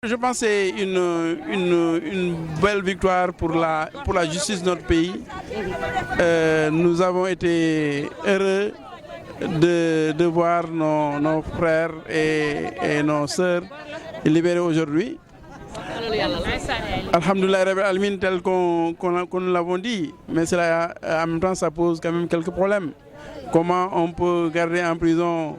Je pense que c'est une belle victoire pour la justice de notre pays. Nous avons été heureux de voir nos frères et nos sœurs libérés aujourd'hui. Alhamdoulilah Rabbil Alamin, tel qu'on nous l'avons dit, mais cela, en même temps ça pose quand même quelques problèmes. Comment on peut garder en prison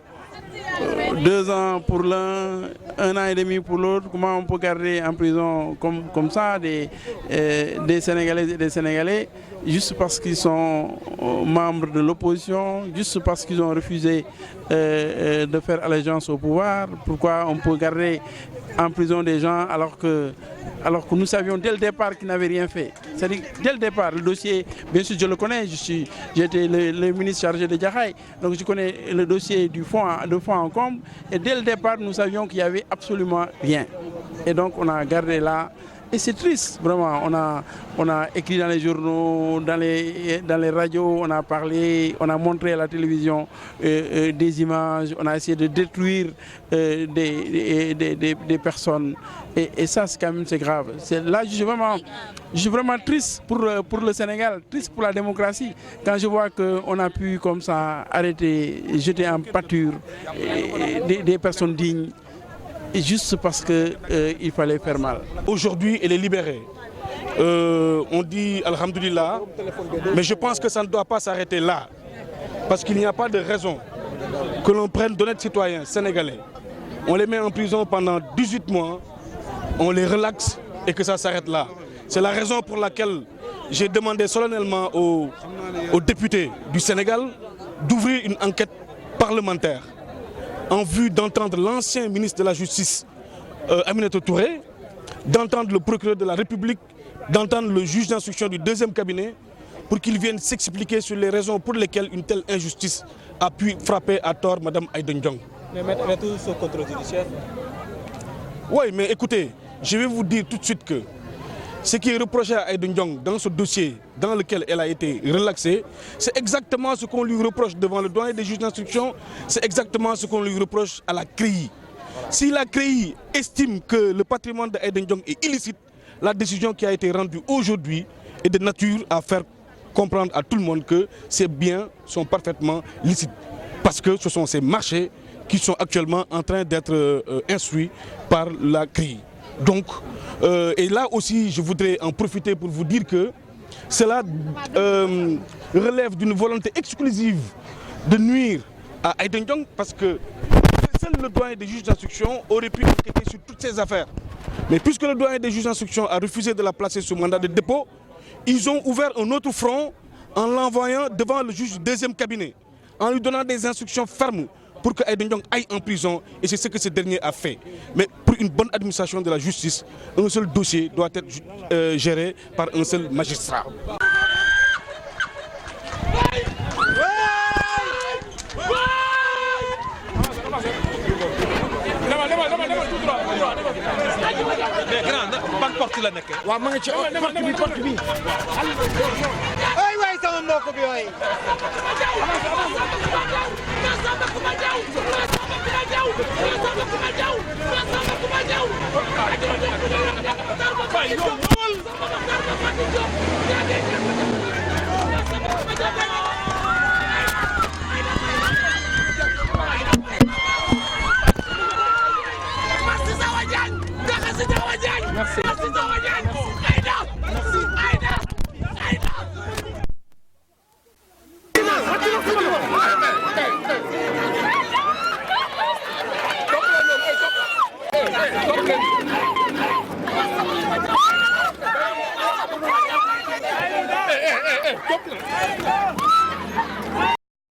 2 ans pour l'un, 1 an et demi pour l'autre? Comment on peut garder en prison comme ça des Sénégalaises et des Sénégalais juste parce qu'ils sont membres de l'opposition, juste parce qu'ils ont refusé de faire allégeance au pouvoir? Pourquoi on peut garder en prison des gens alors que nous savions dès le départ qu'ils n'avaient rien fait? C'est-à-dire dès le départ, le dossier, bien sûr je le connais, j'étais le ministre chargé de Djahaï, donc je connais le dossier de fond en comble, et dès le départ nous savions qu'il n'y avait absolument rien. Et donc on a gardé là. Et c'est triste, vraiment. On a écrit dans les journaux, dans les radios, on a parlé, on a montré à la télévision des images, on a essayé de détruire des personnes. Et ça, c'est quand même grave. Là, je suis vraiment triste pour le Sénégal, triste pour la démocratie. Quand je vois qu'on a pu comme ça arrêter, jeter en pâture des personnes dignes, et juste parce qu'il fallait faire mal. Aujourd'hui, elle est libérée. On dit Alhamdulillah, mais je pense que ça ne doit pas s'arrêter là. Parce qu'il n'y a pas de raison que l'on prenne d'honnêtes citoyens sénégalais. On les met en prison pendant 18 mois, on les relaxe et que ça s'arrête là. C'est la raison pour laquelle j'ai demandé solennellement aux députés du Sénégal d'ouvrir une enquête parlementaire en vue d'entendre l'ancien ministre de la Justice, Aminata Touré, d'entendre le procureur de la République, d'entendre le juge d'instruction du 2e cabinet, pour qu'ils viennent s'expliquer sur les raisons pour lesquelles une telle injustice a pu frapper à tort Mme Aïda Ndiong. Mais mettre tout ce contrôle judiciaire. Oui, mais écoutez, je vais vous dire tout de suite que ce qui est reproché à Aïda Ndiong dans ce dossier dans lequel elle a été relaxée, c'est exactement ce qu'on lui reproche devant le doyen des juges d'instruction, c'est exactement ce qu'on lui reproche à la CREI. Si la CREI estime que le patrimoine d'Aïda Ndiong est illicite, la décision qui a été rendue aujourd'hui est de nature à faire comprendre à tout le monde que ces biens sont parfaitement licites. Parce que ce sont ces marchés qui sont actuellement en train d'être instruits par la CREI. Donc, et là aussi, je voudrais en profiter pour vous dire que cela relève d'une volonté exclusive de nuire à Aïda Ndiong, parce que seul le doyen des juges d'instruction aurait pu enquêter sur toutes ces affaires. Mais puisque le doyen des juges d'instruction a refusé de la placer sous mandat de dépôt, ils ont ouvert un autre front en l'envoyant devant le juge du 2e cabinet, en lui donnant des instructions fermes pour que Aïda Ndiong aille en prison, et c'est ce que ce dernier a fait. Mais pour une bonne administration de la justice, un seul dossier doit être géré par un seul magistrat. Merci. Hey,